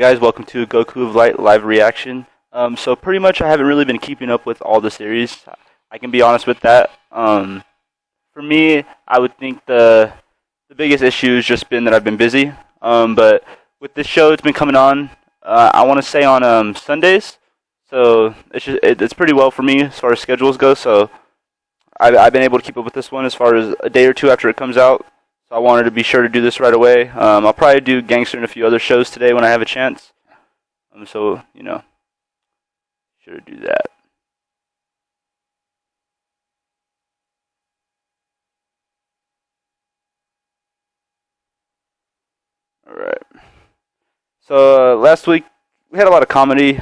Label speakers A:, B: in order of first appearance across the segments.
A: guys, welcome to Goku of Light live reaction. So pretty much I haven't really been keeping up with all the series. I can be honest with that. For me, I would think the biggest issue has just been that I've been busy. But with this show, it's been coming on. I want to say on Sundays, so it's pretty well for me as far as schedules go. So I've been able to keep up with this one as far as a day or two after it comes out. So I wanted to be sure to do this right away. I'll probably do Gangster and a few other shows today when I have a chance. So, sure to do that. Alright. So, last week, we had a lot of comedy.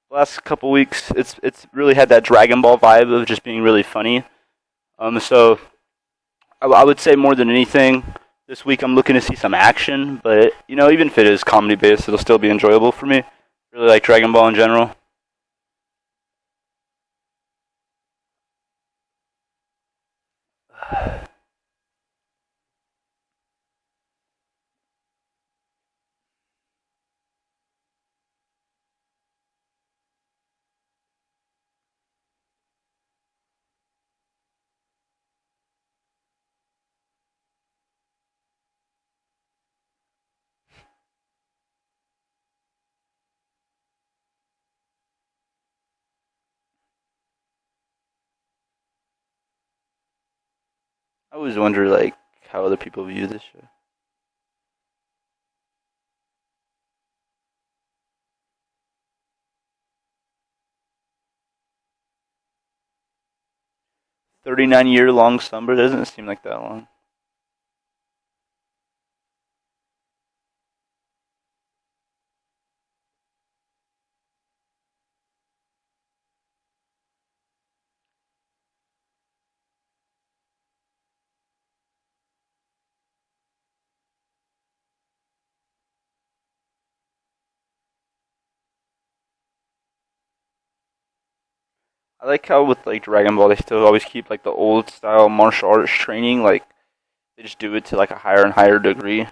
A: Last couple weeks, it's really had that Dragon Ball vibe of just being really funny. So, I would say more than anything, this week I'm looking to see some action, but, even if it is comedy-based, it'll still be enjoyable for me. Really like Dragon Ball in general. I always wonder, like, how other people view this show. 39-year-long slumber doesn't seem like that long. I like how with like Dragon Ball they still always keep like the old style martial arts training. Like they just do it to like a higher and higher degree.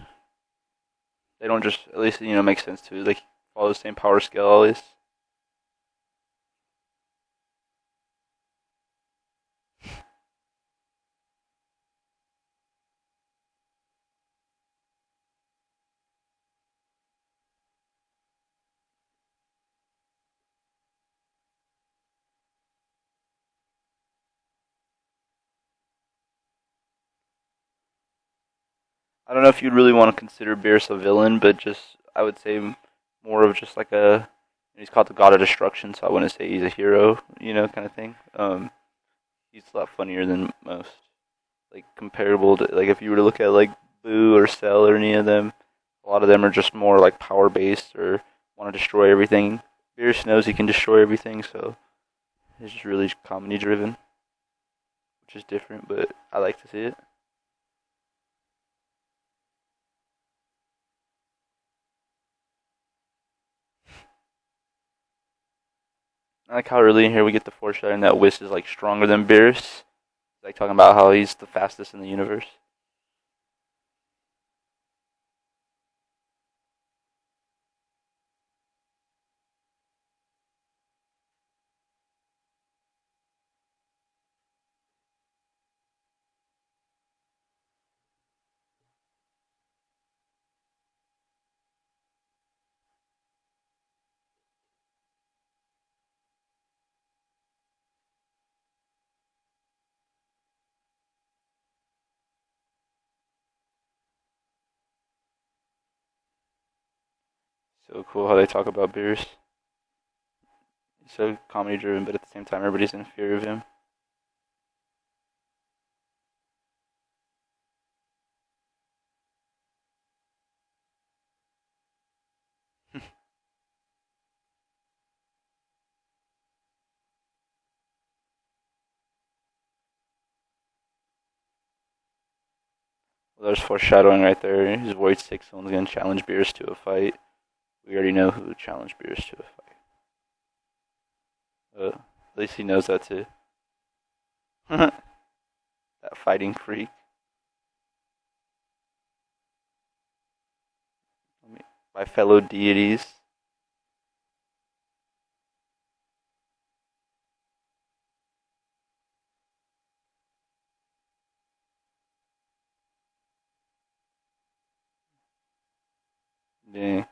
A: They don't just at least make sense to like follow the same power scale always. I don't know if you'd really want to consider Beerus a villain, but just I would say more of just like a he's called the God of Destruction, so I wouldn't say he's a hero, kind of thing. He's a lot funnier than most. Like comparable to like if you were to look at like Boo or Cell or any of them, a lot of them are just more like power based or want to destroy everything. Beerus knows he can destroy everything, so it's just really comedy driven, which is different, but I like to see it. I like how early in here we get the foreshadowing that Whis is like stronger than Beerus. Like talking about how he's the fastest in the universe. So cool how they talk about Beerus. He's so comedy driven, but at the same time everybody's in fear of him. Well, there's foreshadowing right there. His voice takes someone's gonna challenge Beerus to a fight. We already know who challenged Beerus to a fight. At least he knows that too. That fighting freak. Let me by fellow deities. Dang.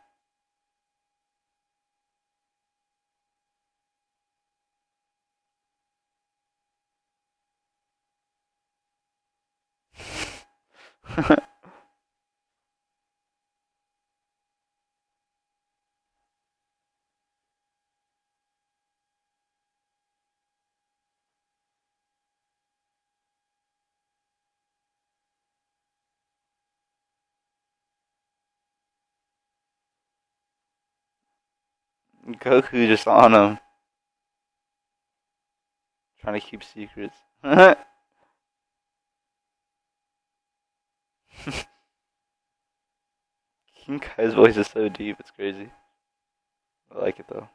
A: Goku just on him, trying to keep secrets. King Kai's voice is so deep, it's crazy. I like it though.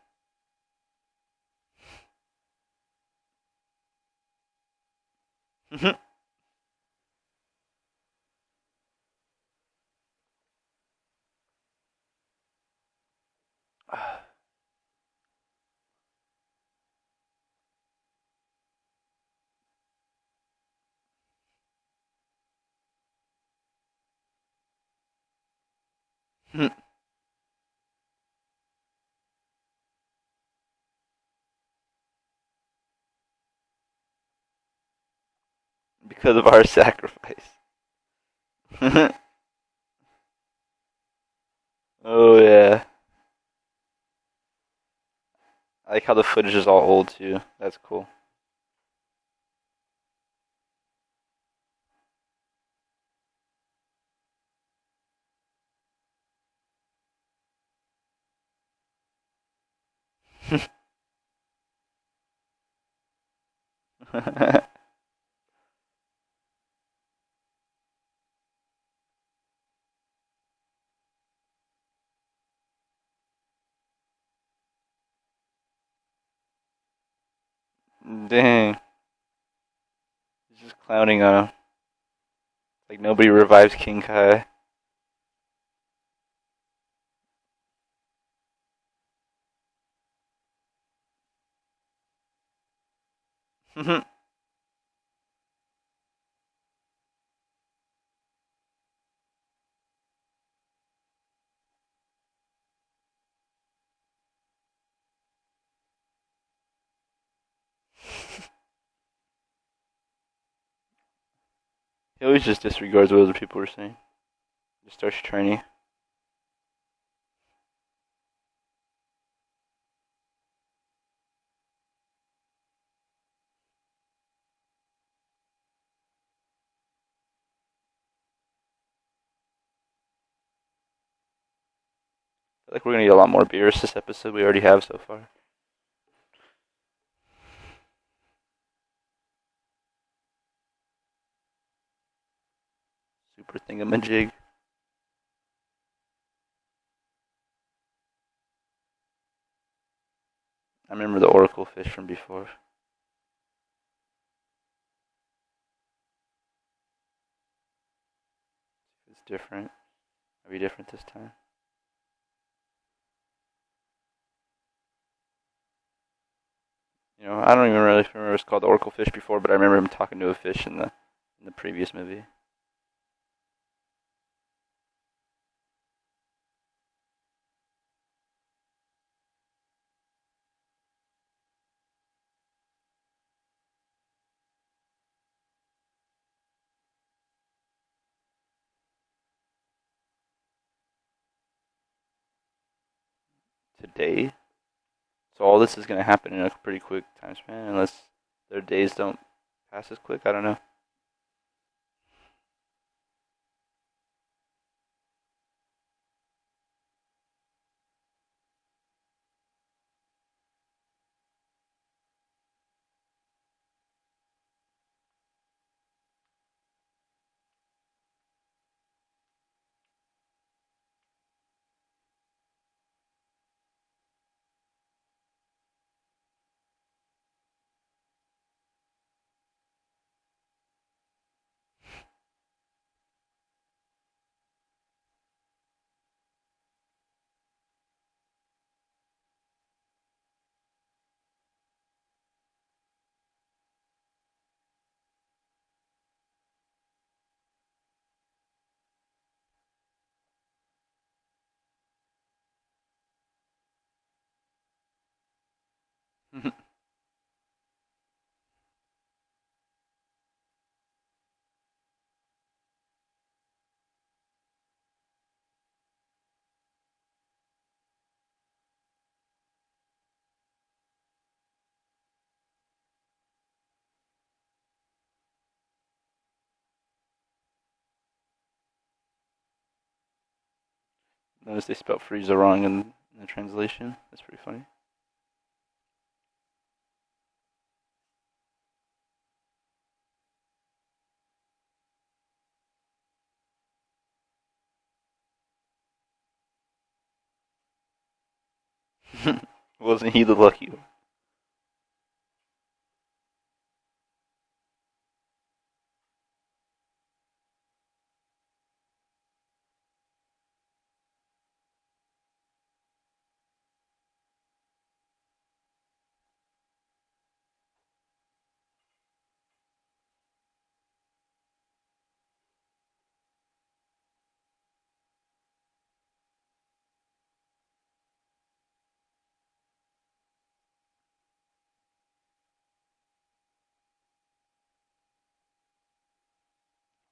A: Because of our sacrifice. Oh yeah. I like how the footage is all old too. That's cool. Dang. He's just clowning on him. Like nobody revives King Kai. He always just disregards what other people are saying. Just starts training. I feel like we're gonna get a lot more beers this episode. We already have so far. Super thingamajig. I remember the oracle fish from before. It's different. Maybe different this time. I don't even really remember it's called the oracle fish before, but I remember him talking to a fish in the previous movie. Today, so all this is gonna happen in a pretty quick time span, unless their days don't pass as quick. I don't know. Notice they spelled Frieza wrong in the translation. That's pretty funny. Wasn't he the lucky one?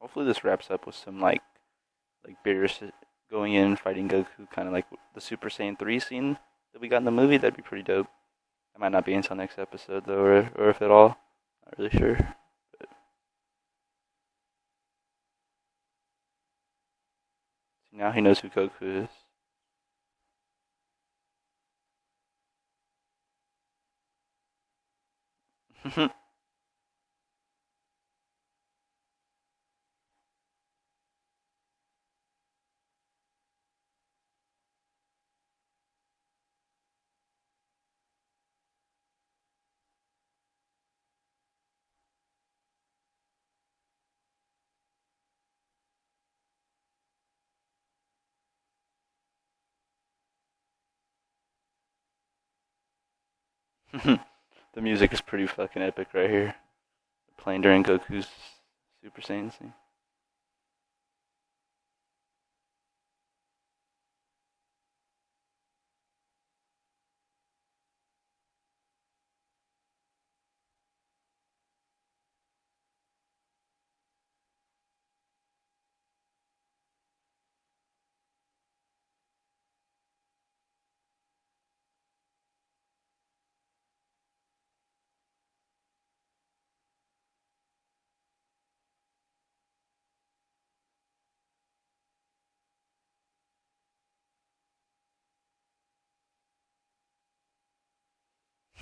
A: Hopefully this wraps up with some like Beerus going in and fighting Goku, kind of like the Super Saiyan 3 scene that we got in the movie. That'd be pretty dope. That might not be until next episode though, or if at all. Not really sure. But now he knows who Goku is. The music is pretty fucking epic right here. Playing during Goku's Super Saiyan scene.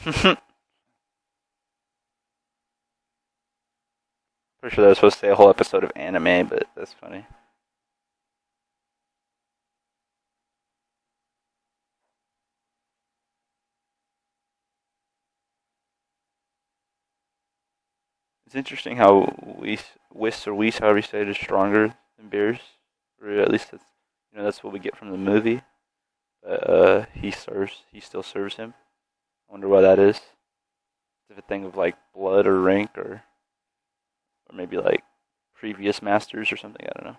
A: Pretty sure that was supposed to say a whole episode of anime, but that's funny. It's interesting how Whis or Whis, however you say it, is stronger than Beerus, or at least that's what we get from the movie. But he still serves him. I wonder why that is. Is it a thing of like blood or rank, or maybe like previous masters or something? I don't know.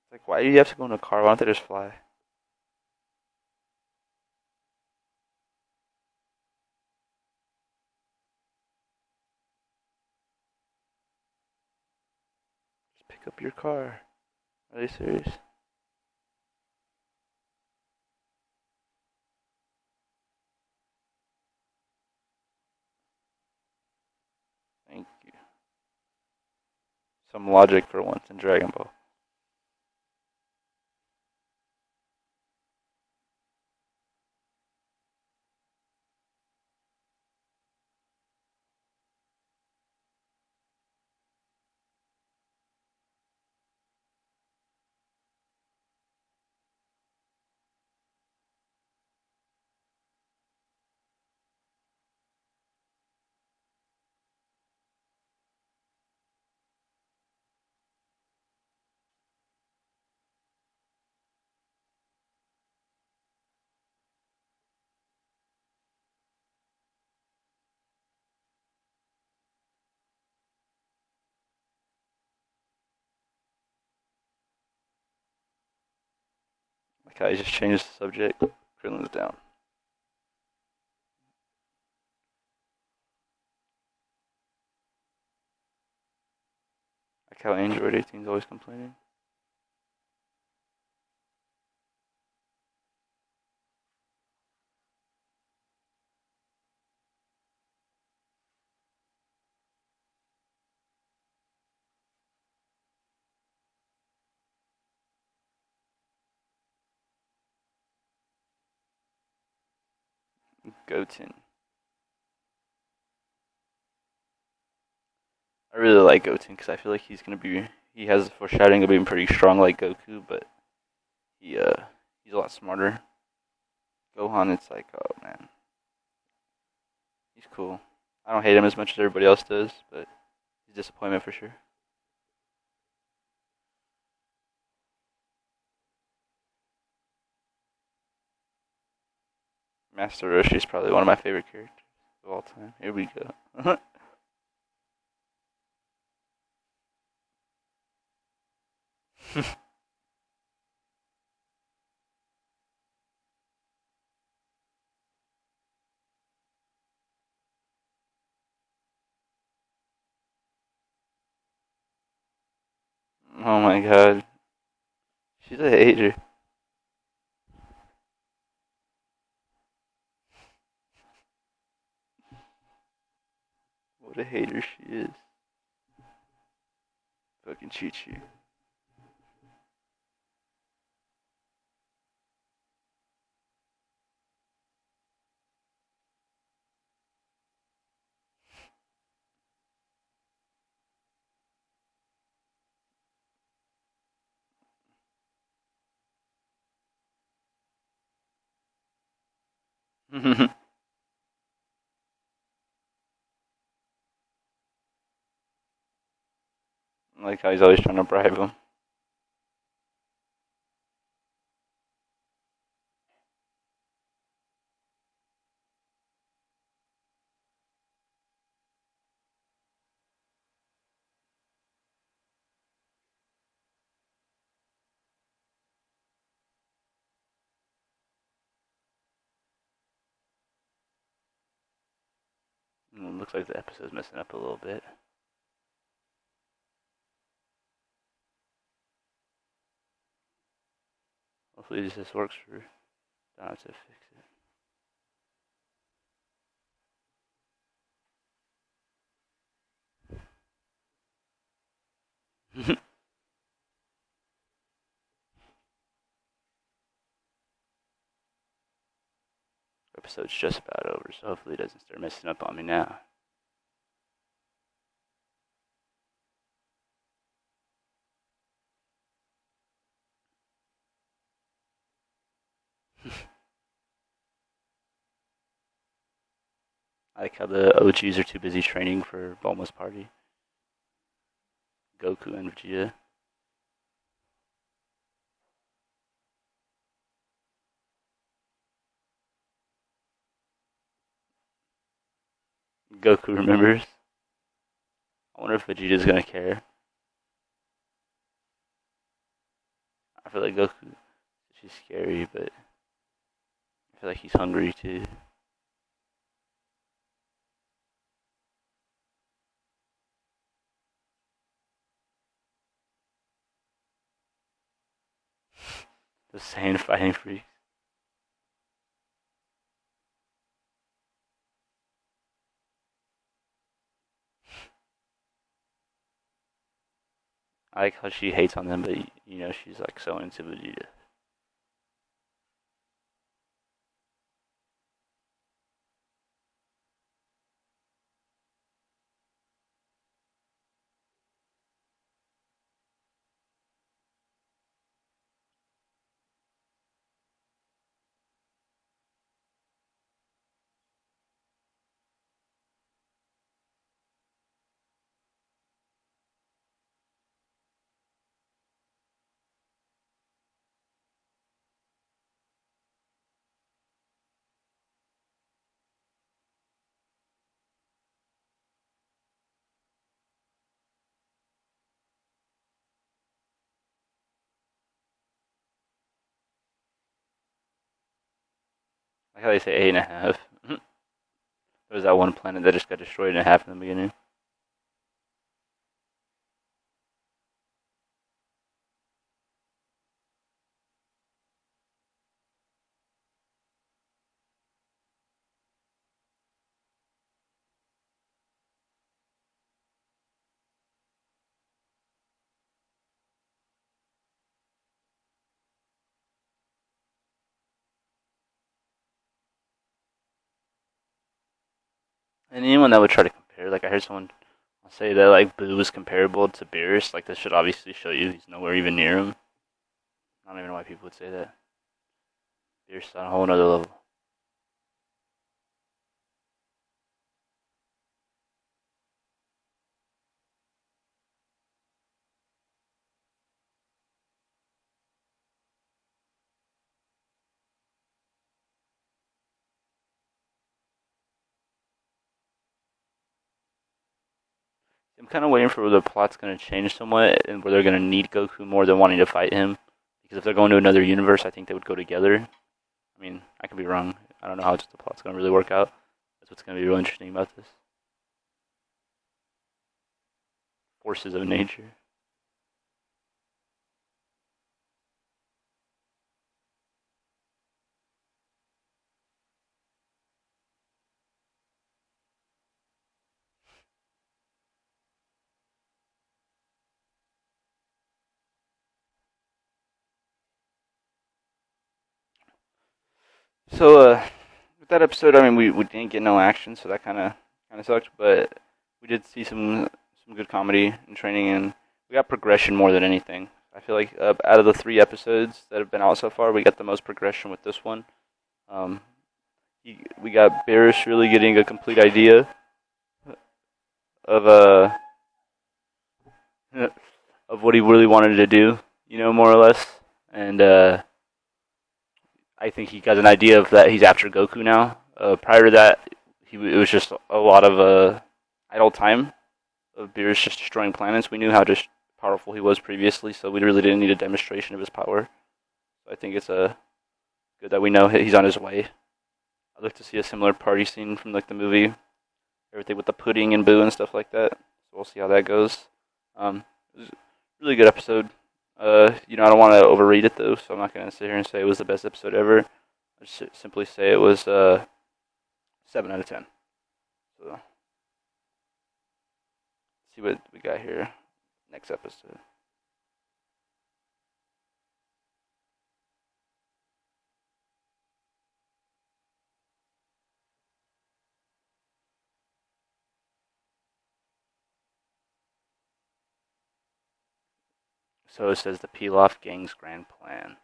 A: It's like, why do you have to go in a car? Why don't they just fly? Just pick up your car. Are they serious? Thank you. Some logic for once in Dragon Ball. Like how he just changed the subject. Krillin's down. Like how Android 18 is always complaining. Goten. I really like Goten because I feel like he's gonna be. He has a foreshadowing of being pretty strong like Goku, but he he's a lot smarter. Gohan, it's like, oh man, he's cool. I don't hate him as much as everybody else does, but he's a disappointment for sure. Master Roshi is probably one of my favorite characters of all time. Here we go. Oh my god, she's a hater. What a hater she is. Fucking cheat you. Like how he's always trying to bribe him. Looks like the episode's messing up a little bit. Hopefully this works for. Don't have to fix it. Episode's just about over, so hopefully it doesn't start messing up on me now. I like how the OGs are too busy training for Bulma's party. Goku and Vegeta. Goku remembers. I wonder if Vegeta's gonna care. I feel like Goku, she's scary, but I feel like he's hungry too. The Saiyan fighting freaks. I like how she hates on them, but she's like so into Vegeta. I like how they say 8.5. There was that one planet that just got destroyed in half in the beginning. And anyone that would try to compare, like I heard someone say that like Boo is comparable to Beerus, like this should obviously show you he's nowhere even near him. I don't even know why people would say that. Beerus is on a whole other level. I'm kind of waiting for where the plot's going to change somewhat and where they're going to need Goku more than wanting to fight him. Because if they're going to another universe, I think they would go together. I mean, I could be wrong. I don't know how the plot's going to really work out. That's what's going to be real interesting about this. Forces of nature. So, with that episode, I mean, we didn't get no action, so that kind of sucked. But we did see some good comedy and training, and we got progression more than anything. I feel like out of the 3 episodes that have been out so far, we got the most progression with this one. Um, we got Beerus really getting a complete idea of of what he really wanted to do, more or less, and I think he got an idea of that he's after Goku now. Prior to that, it was just a lot of idle time of Beerus just destroying planets. We knew how just powerful he was previously, so we really didn't need a demonstration of his power. So I think it's good that we know he's on his way. I'd like to see a similar party scene from like the movie, everything with the pudding and Boo and stuff like that. So we'll see how that goes. It was a really good episode. I don't want to overrate it though, so I'm not gonna sit here and say it was the best episode ever. I just simply say it was 7 out of 10. So see what we got here next episode. So it says the Pilaf Gang's grand plan.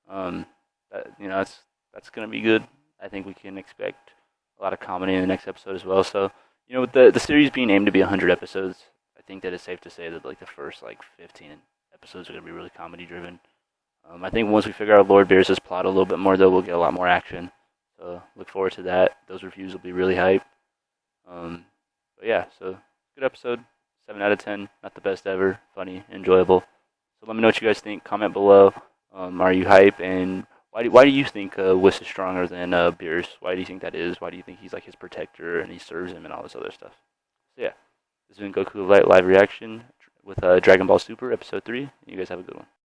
A: Um, that's gonna be good. I think we can expect a lot of comedy in the next episode as well. So with the series being aimed to be 100 episodes, I think that it's safe to say that like the first like 15 episodes are gonna be really comedy driven. I think once we figure out Lord Beerus' plot a little bit more, though, we'll get a lot more action. So look forward to that. Those reviews will be really hype. But yeah, so good episode. 7 out of 10. Not the best ever. Funny, enjoyable. So let me know what you guys think. Comment below. Are you hype? And why do you think Whis is stronger than Beerus? Why do you think that is? Why do you think he's like his protector and he serves him and all this other stuff? So yeah, this has been Goku Live Reaction with Dragon Ball Super Episode 3. You guys have a good one.